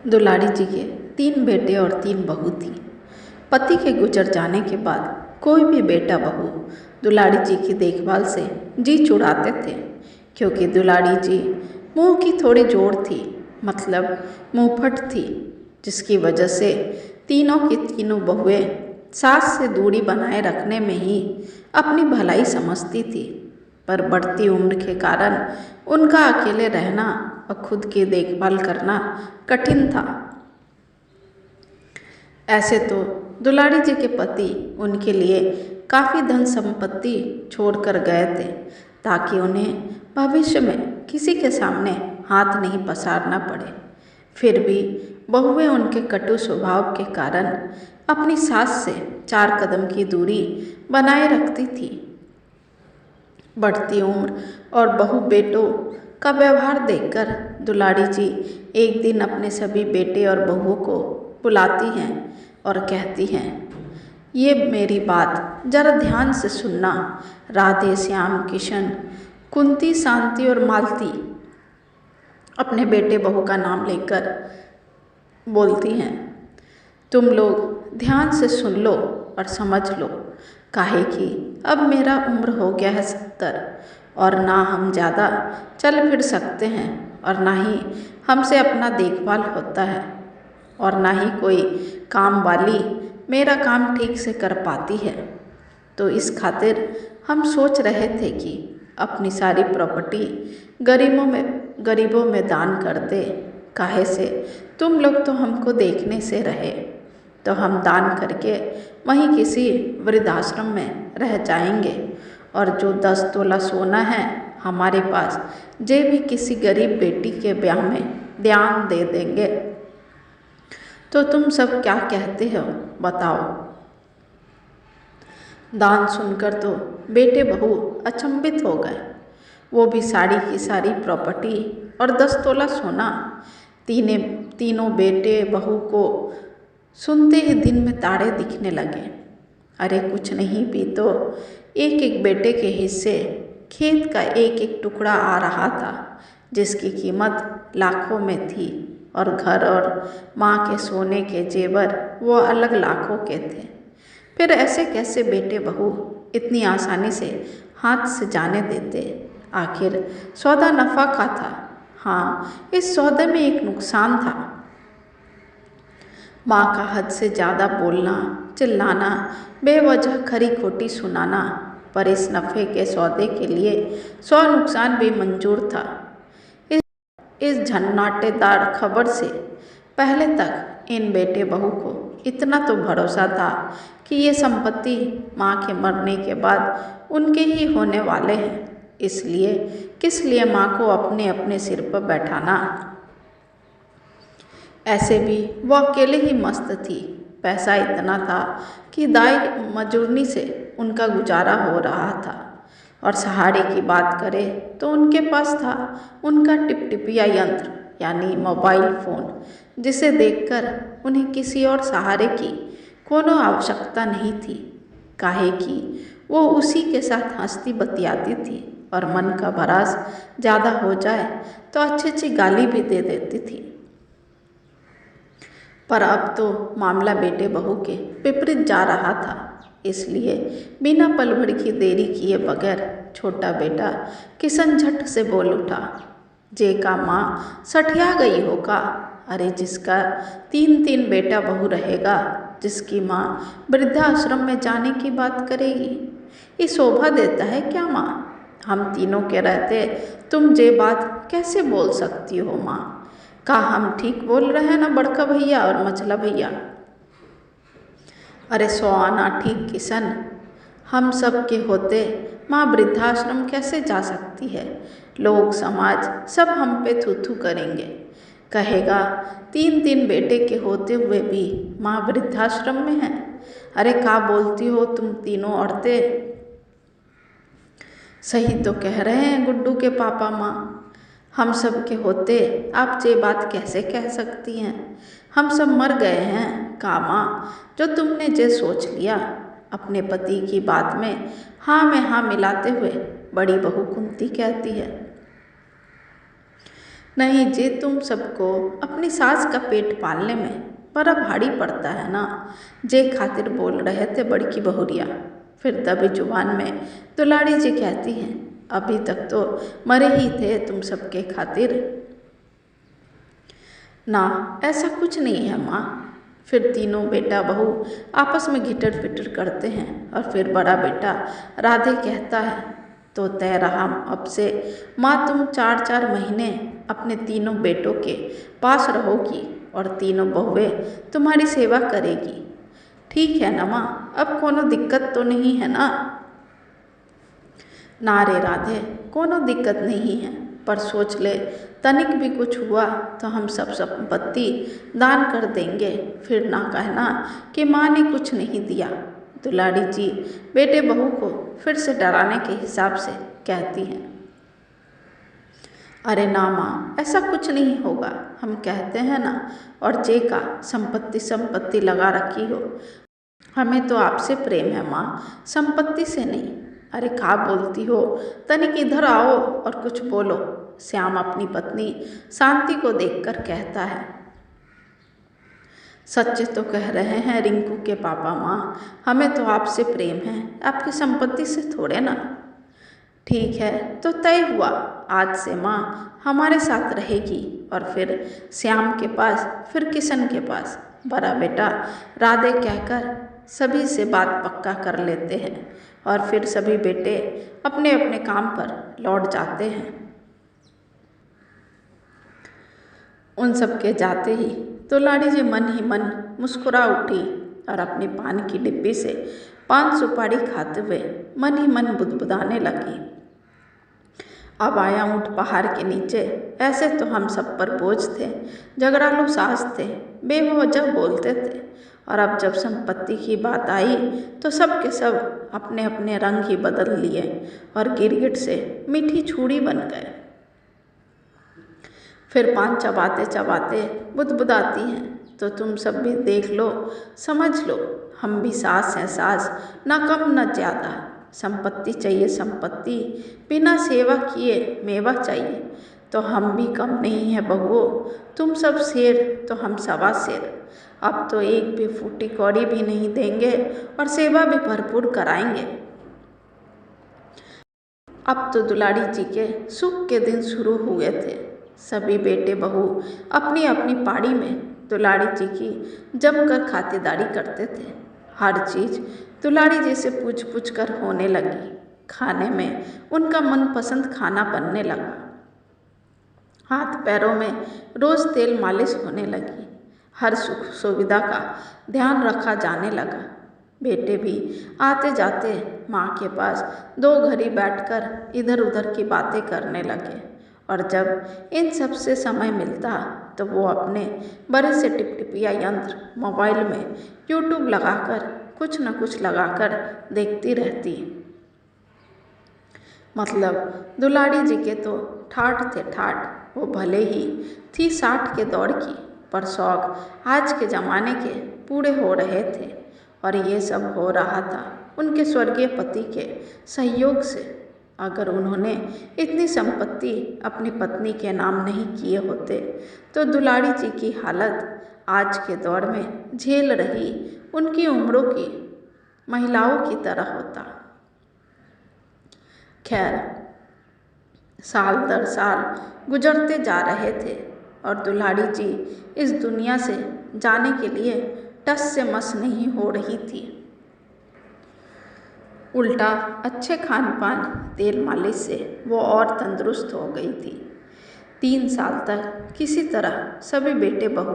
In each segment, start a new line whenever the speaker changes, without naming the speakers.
दुलारी जी के 3 बेटे और 3 बहू थी। पति के गुजर जाने के बाद कोई भी बेटा बहू दुलारी जी की देखभाल से जी चुराते थे, क्योंकि दुलारी जी मुंह की थोड़ी जोड़ थी, मतलब मुंहफट थी, जिसकी वजह से तीनों की तीनों बहुएं सास से दूरी बनाए रखने में ही अपनी भलाई समझती थी। पर बढ़ती उम्र के कारण उनका अकेले रहना और खुद की देखभाल करना कठिन था। ऐसे तो दुलारी जी के पति उनके लिए काफ़ी धन संपत्ति छोड़कर गए थे, ताकि उन्हें भविष्य में किसी के सामने हाथ नहीं पसारना पड़े। फिर भी बहुएं उनके कटु स्वभाव के कारण अपनी सास से 4 कदम की दूरी बनाए रखती थी। बढ़ती उम्र और बहू बेटों का व्यवहार देखकर दुलारी जी एक दिन अपने सभी बेटे और बहुओं को बुलाती हैं और कहती हैं, ये मेरी बात जरा ध्यान से सुनना। राधे, श्याम, किशन, कुंती, शांति और मालती अपने बेटे बहू का नाम लेकर बोलती हैं, तुम लोग ध्यान से सुन लो और समझ लो, काहे कि अब मेरा उम्र हो गया है 70 और ना हम ज़्यादा चल फिर सकते हैं और ना ही हमसे अपना देखभाल होता है और ना ही कोई काम वाली मेरा काम ठीक से कर पाती है। तो इस खातिर हम सोच रहे थे कि अपनी सारी प्रॉपर्टी गरीबों में दान कर दे। काहे से तुम लोग तो हमको देखने से रहे, तो हम दान करके वहीं किसी वृद्धाश्रम में रह जाएंगे और जो 10 तोला सोना है हमारे पास जे भी किसी गरीब बेटी के ब्याह में ध्यान दे देंगे। तो तुम सब क्या कहते हो बताओ। दान सुनकर तो बेटे बहू अचंभित हो गए। वो भी सारी की सारी प्रॉपर्टी और 10 तोला सोना। तीनों बेटे बहू को सुनते ही दिन में तारे दिखने लगे। अरे कुछ नहीं भी तो एक एक बेटे के हिस्से खेत का एक एक टुकड़ा आ रहा था, जिसकी कीमत लाखों में थी, और घर और माँ के सोने के जेवर वो अलग लाखों के थे। फिर ऐसे कैसे बेटे बहू इतनी आसानी से हाथ से जाने देते। आखिर सौदा नफा का था। हाँ, इस सौदे में एक नुकसान था। माँ का हद से ज़्यादा बोलना, चिल्लाना, बेवजह खरी खोटी सुनाना। पर इस नफ़े के सौदे के लिए 100 नुकसान भी मंजूर था। इस झन्नाटेदार खबर से पहले तक इन बेटे बहू को इतना तो भरोसा था कि ये संपत्ति माँ के मरने के बाद उनके ही होने वाले हैं, इसलिए किस लिए माँ को अपने अपने सिर पर बैठाना। ऐसे भी वो अकेले ही मस्त थी। पैसा इतना था कि दाई मजूरनी से उनका गुजारा हो रहा था, और सहारे की बात करें तो उनके पास था उनका टिपटिपिया यंत्र यानी मोबाइल फ़ोन, जिसे देखकर उन्हें किसी और सहारे की कोनो आवश्यकता नहीं थी। काहे कि वो उसी के साथ हंसती बतियाती थी और मन का भरास ज़्यादा हो जाए तो अच्छी अच्छी गाली भी दे देती थी। पर अब तो मामला बेटे बहू के विपरीत जा रहा था, इसलिए बिना पल भर की देरी किए बगैर छोटा बेटा किशन झट से बोल उठा, जे का माँ सठिया गई होगा। अरे जिसका 3 बेटा बहू रहेगा, जिसकी माँ वृद्धाश्रम में जाने की बात करेगी, ये शोभा देता है क्या माँ? हम तीनों के रहते तुम जे बात कैसे बोल सकती हो माँ? का हम ठीक बोल रहे हैं ना बड़का भैया और मझला भैया? अरे 100 आना ठीक किशन, हम सब के होते माँ वृद्धाश्रम कैसे जा सकती है? लोग समाज सब हम पे थू थू करेंगे, कहेगा 3 बेटे के होते हुए भी माँ वृद्धाश्रम में है। अरे का बोलती हो तुम तीनों औरतें? सही तो कह रहे हैं गुड्डू के पापा माँ, हम सब के होते आप ये बात कैसे कह सकती हैं? हम सब मर गए हैं का माँ, जो तुमने जे सोच लिया। अपने पति की बात में हाँ में हाँ मिलाते हुए बड़ी बहू कुंती कहती है, नहीं जी, तुम सबको अपनी सास का पेट पालने में बड़ा भारी पड़ता है ना। जे खातिर बोल रहे थे बड़की बहुरिया। फिर दबी जुबान में दुलारी जी कहती हैं, अभी तक तो मरे ही थे तुम सबके खातिर। ना, ऐसा कुछ नहीं है माँ। फिर तीनों बेटा बहू आपस में घिटर पिटर करते हैं और फिर बड़ा बेटा राधे कहता है, तो तय रहा अब से माँ, तुम 4-4 महीने अपने तीनों बेटों के पास रहोगी और तीनों बहुएं तुम्हारी सेवा करेगी। ठीक है ना माँ, अब कोनो दिक्कत तो नहीं है ना। ना रे राधे, कोनो दिक्कत नहीं है, पर सोच ले तनिक भी कुछ हुआ तो हम सब संपत्ति दान कर देंगे, फिर ना कहना कि माँ ने कुछ नहीं दिया। दुलारी जी बेटे बहू को फिर से डराने के हिसाब से कहती हैं, अरे ना माँ, ऐसा कुछ नहीं होगा, हम कहते हैं ना। और जे का संपत्ति लगा रखी हो, हमें तो आपसे प्रेम है माँ, संपत्ति से नहीं। अरे क्या बोलती हो, तनिक इधर आओ और कुछ बोलो। श्याम अपनी पत्नी शांति को देखकर कहता है, सच तो कह रहे हैं रिंकू के पापा माँ, हमें तो आपसे प्रेम है, आपकी संपत्ति से थोड़े ना। ठीक है, तो तय हुआ, आज से माँ हमारे साथ रहेगी। और फिर श्याम के पास, फिर किशन के पास बड़ा बेटा राधे कहकर सभी से बात पक्का कर लेते हैं और फिर सभी बेटे अपने अपने काम पर लौट जाते हैं। उन सब के जाते ही दुलारी जी मन ही मन मुस्कुरा उठी और अपनी पान की डिब्बी से पान सुपारी खाते हुए मन ही मन बुदबुदाने लगी। अब आया ऊँट पहाड़ के नीचे, ऐसे तो हम सब पर बोझ थे, झगड़ालू सास थे, बेवजह बोलते थे, और अब जब संपत्ति की बात आई तो सब के सब अपने अपने रंग ही बदल लिए और गिरगिट से मीठी छुरी बन गए। फिर पान चबाते चबाते बुदबुदाती हैं, तो तुम सब भी देख लो, समझ लो, हम भी सास हैं सास, ना कम न ज़्यादा। संपत्ति चाहिए संपत्ति, बिना सेवा किए मेवा चाहिए, तो हम भी कम नहीं है बहुओं, तुम सब शेर तो हम सवा शेर। अब तो एक भी फूटी कौड़ी भी नहीं देंगे और सेवा भी भरपूर कराएंगे। अब तो दुलारी जी के सुख के दिन शुरू हुए थे। सभी बेटे बहू अपनी अपनी पाड़ी में दुलारी जी की जमकर खातिरदारी करते थे। हर चीज़ दुलारी जी से पूछ पूछ कर होने लगी। खाने में उनका मनपसंद खाना बनने लगा। हाथ पैरों में रोज़ तेल मालिश होने लगी। हर सुख सुविधा का ध्यान रखा जाने लगा। बेटे भी आते जाते माँ के पास 2 घड़ी बैठकर इधर उधर की बातें करने लगे, और जब इन सब से समय मिलता तो वो अपने बड़े से टिपटिपिया यंत्र मोबाइल में यूट्यूब लगाकर कुछ न कुछ लगाकर देखती रहती। मतलब दुलारी जी के तो ठाठ थे ठाठ, वो भले ही थी 60 के दौर की, पर शौक आज के ज़माने के पूरे हो रहे थे, और ये सब हो रहा था उनके स्वर्गीय पति के सहयोग से। अगर उन्होंने इतनी संपत्ति अपनी पत्नी के नाम नहीं किए होते तो दुलारी जी की हालत आज के दौर में झेल रही उनकी उम्रों की महिलाओं की तरह होता। खैर, साल दर साल गुजरते जा रहे थे और दुलारी जी इस दुनिया से जाने के लिए टस से मस नहीं हो रही थी। उल्टा अच्छे खान पान तेल मालिश से वो और तंदुरुस्त हो गई थी। 3 साल तक किसी तरह सभी बेटे बहू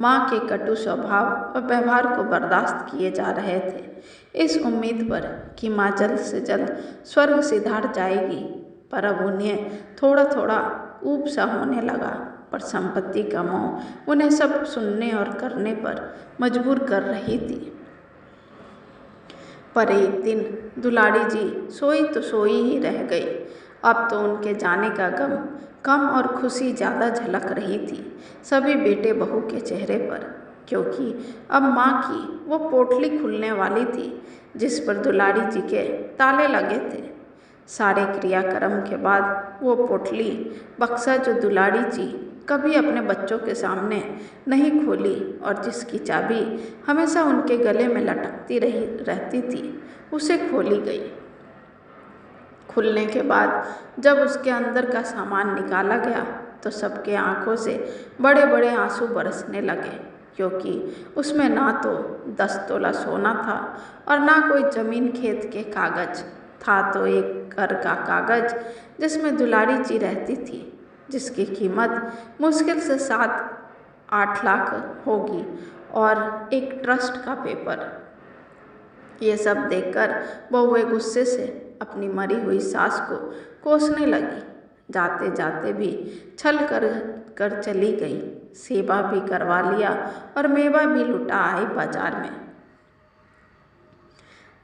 माँ के कटु स्वभाव और व्यवहार को बर्दाश्त किए जा रहे थे, इस उम्मीद पर कि माँ जल्द से जल्द स्वर्ग सिधार जाएगी। पर अब उन्हें थोड़ा थोड़ा ऊब सा होने लगा, पर संपत्ति का मोह उन्हें सब सुनने और करने पर मजबूर कर रही थी। पर एक दिन दुलारी जी सोई तो सोई ही रह गई। अब तो उनके जाने का गम कम और खुशी ज़्यादा झलक रही थी सभी बेटे बहू के चेहरे पर, क्योंकि अब माँ की वो पोटली खुलने वाली थी जिस पर दुलारी जी के ताले लगे थे। सारे क्रियाक्रम के बाद वो पोटली बक्सा जो दुलारी जी कभी अपने बच्चों के सामने नहीं खोली और जिसकी चाबी हमेशा उनके गले में लटकती रहती थी, उसे खोली गई। खुलने के बाद जब उसके अंदर का सामान निकाला गया तो सबके आंखों से बड़े बड़े आंसू बरसने लगे, क्योंकि उसमें ना तो 10 तोला सोना था और ना कोई ज़मीन खेत के कागज था, तो एक घर का कागज जिसमें दुलारी जी रहती थी, जिसकी कीमत मुश्किल से 7-8 लाख होगी, और एक ट्रस्ट का पेपर। ये सब देखकर बहुएं गुस्से से अपनी मरी हुई सास को कोसने लगी। जाते जाते भी छल कर चली गई, सेवा भी करवा लिया और मेवा भी लुटा आई बाजार में।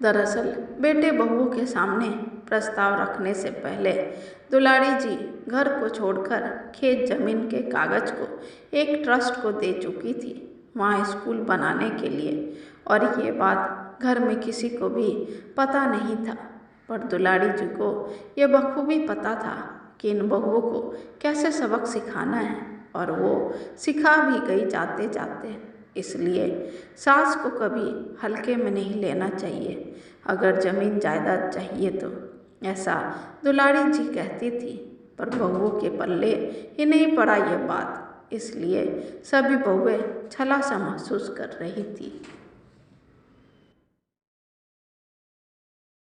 दरअसल बेटे बहुओं के सामने प्रस्ताव रखने से पहले दुलारी जी घर को छोड़कर खेत जमीन के कागज को एक ट्रस्ट को दे चुकी थी, वहाँ स्कूल बनाने के लिए, और ये बात घर में किसी को भी पता नहीं था। पर दुलारी जी को यह बखूबी पता था कि इन बहुओं को कैसे सबक सिखाना है, और वो सिखा भी गई जाते जाते। इसलिए सास को कभी हल्के में नहीं लेना चाहिए, अगर ज़मीन जायदाद चाहिए तो, ऐसा दुलारी जी कहती थी। पर बहुओं के पल्ले ही नहीं पड़ा यह बात, इसलिए सभी बहुएं छला सा महसूस कर रही थी।